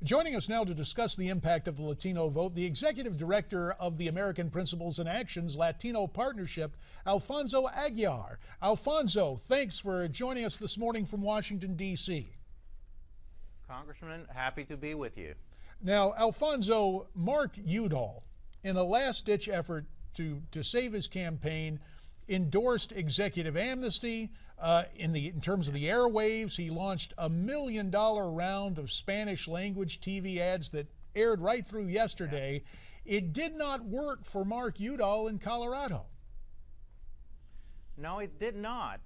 Joining us now to discuss the impact of the Latino vote, the executive director of the American Principles and Actions Latino Partnership, Alfonso Aguilar. Alfonso, thanks for joining us this morning from Washington, D.C. Congressman, happy to be with you. Now, Alfonso, Mark Udall, in a last-ditch effort to save his campaign, endorsed executive amnesty. In terms of the airwaves, he launched a $1 million round of Spanish language TV ads that aired right through yesterday. It did not work for Mark Udall in Colorado. No, it did not.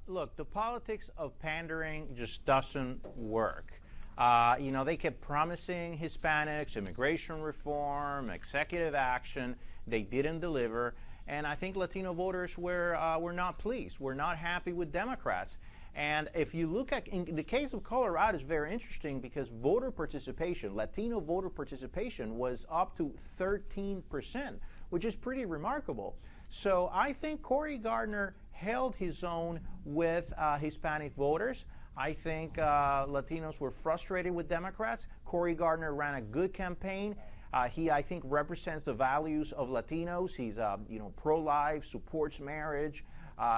Look, the politics of pandering just doesn't work. They kept promising Hispanics immigration reform, executive action. They didn't deliver. And I think Latino voters were not pleased. We're not happy with Democrats. And if you look at, in the case of Colorado, it's very interesting because voter participation, Latino voter participation was up to 13%, which is pretty remarkable. So I think Cory Gardner held his own with Hispanic voters. I think Latinos were frustrated with Democrats. Cory Gardner ran a good campaign. He, I think, represents the values of Latinos. He's, pro-life, supports marriage.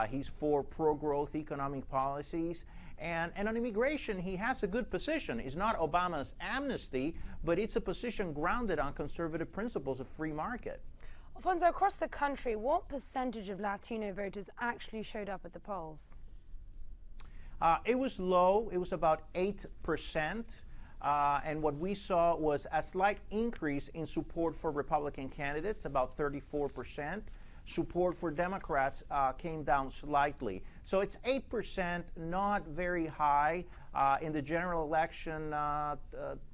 He's for pro-growth economic policies. And on immigration, he has a good position. It's not Obama's amnesty, but it's a position grounded on conservative principles of free market. Alfonso, across the country, what percentage of Latino voters actually showed up at the polls? It was low. It was about 8%. And what we saw was a slight increase in support for Republican candidates, about 34%. Support for Democrats came down slightly. So it's 8%, not very high. In the general election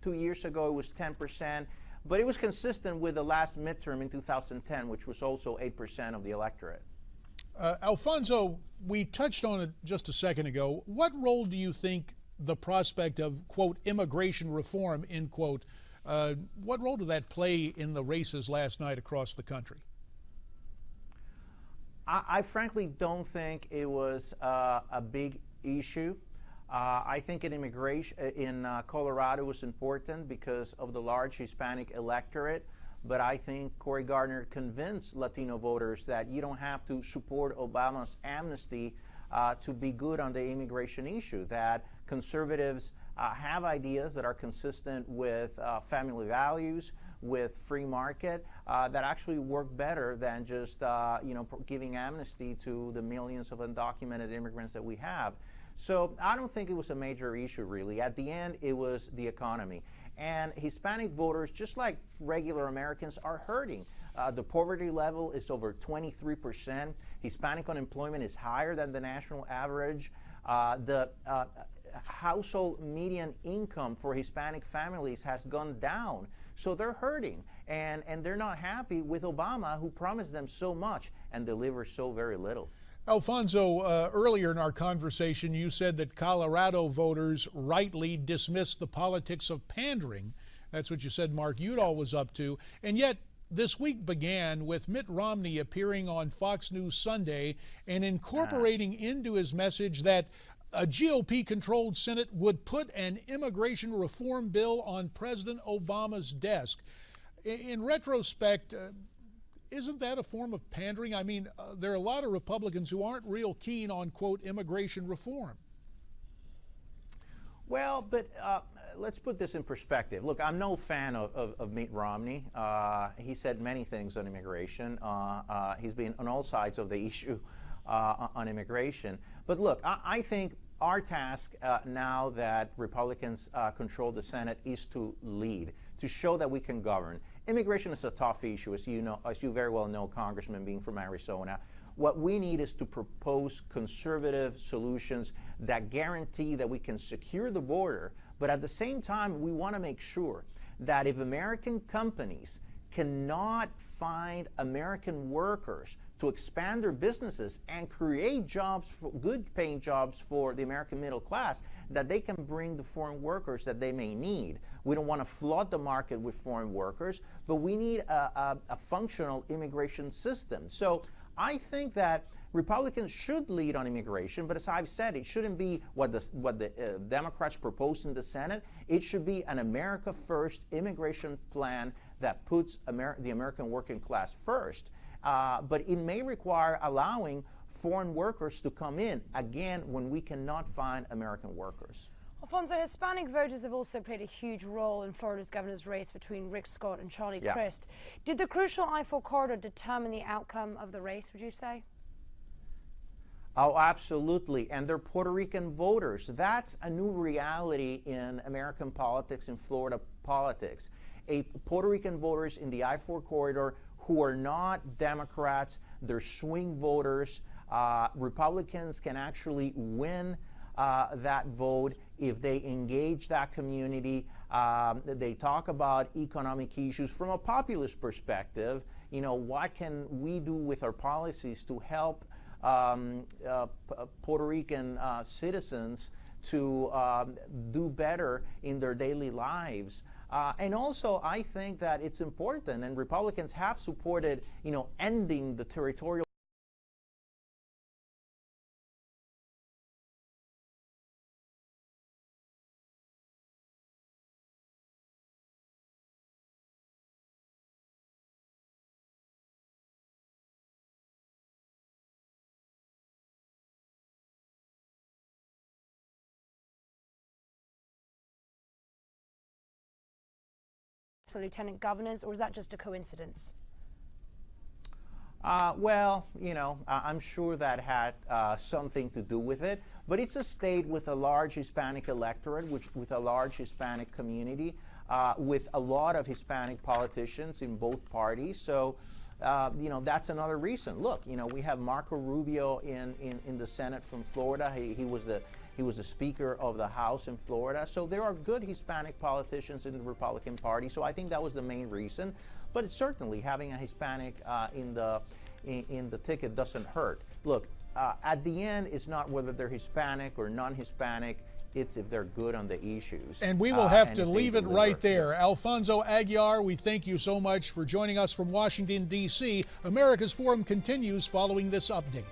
2 years ago, it was 10%. But it was consistent with the last midterm in 2010, which was also 8% of the electorate. Alfonso, we touched on it just a second ago. What role do you think the prospect of, quote, immigration reform, end quote, what role did that play in the races last night across the country? I frankly don't think it was a big issue. I think immigration in Colorado was important because of the large Hispanic electorate. But I think Cory Gardner convinced Latino voters that you don't have to support Obama's amnesty to be good on the immigration issue, that conservatives have ideas that are consistent with family values, with free market, that actually work better than just giving amnesty to the millions of undocumented immigrants that we have. So I don't think it was a major issue, really. At the end, it was the economy. And Hispanic voters, just like regular Americans, are hurting. The poverty level is over 23%. Hispanic unemployment is higher than the national average. The household median income for Hispanic families has gone down. So they're hurting, and they're not happy with Obama, who promised them so much and delivers so very little. Alfonso, earlier in our conversation, you said that Colorado voters rightly dismissed the politics of pandering. That's what you said Mark Udall was up to. And yet, this week began with Mitt Romney appearing on Fox News Sunday and incorporating into his message that a GOP-controlled Senate would put an immigration reform bill on President Obama's desk. In retrospect, isn't that a form of pandering? I mean, there are a lot of Republicans who aren't real keen on, quote, immigration reform. Well, but let's put this in perspective. Look, I'm no fan of Mitt Romney. He said many things on immigration. He's been on all sides of the issue on immigration. But look, I think our task now that Republicans control the Senate is to lead, to show that we can govern. Immigration is a tough issue, as you very well know, Congressman, being from Arizona. What we need is to propose conservative solutions that guarantee that we can secure the border, but at the same time, we want to make sure that if American companies cannot find American workers to expand their businesses and create jobs, good-paying jobs for the American middle class, that they can bring the foreign workers that they may need. We don't want to flood the market with foreign workers, but we need a functional immigration system. So I think that Republicans should lead on immigration, but as I've said, it shouldn't be what the Democrats proposed in the Senate. It should be an America First immigration plan that puts the American working class first. But it may require allowing foreign workers to come in, again, when we cannot find American workers. Alfonso, Hispanic voters have also played a huge role in Florida's governor's race between Rick Scott and Charlie Crist. Did the crucial I-4 corridor determine the outcome of the race, would you say? Oh, absolutely. And they're Puerto Rican voters. That's a new reality in American politics, in Florida politics. Puerto Rican voters in the I-4 corridor who are not Democrats, they're swing voters. Republicans can actually win that vote if they engage that community. They talk about economic issues from a populist perspective. You know, what can we do with our policies to help Puerto Rican citizens to do better in their daily lives? And also, I think that it's important, and Republicans have supported, you know, ending the territorial for lieutenant governors, or is that just a coincidence? Well, you know, I'm sure that had something to do with it, but it's a state with a large Hispanic electorate, with a large Hispanic community, with a lot of Hispanic politicians in both parties. So, you know, that's another reason. Look, you know, we have Marco Rubio in the Senate from Florida. He was the Speaker of the House in Florida. So there are good Hispanic politicians in the Republican Party. So I think that was the main reason. But it's certainly having a Hispanic in the ticket doesn't hurt. Look, at the end, it's not whether they're Hispanic or non-Hispanic. It's if they're good on the issues. And we will have to leave it right there. Alfonso Aguilar, we thank you so much for joining us from Washington, D.C. America's Forum continues following this update.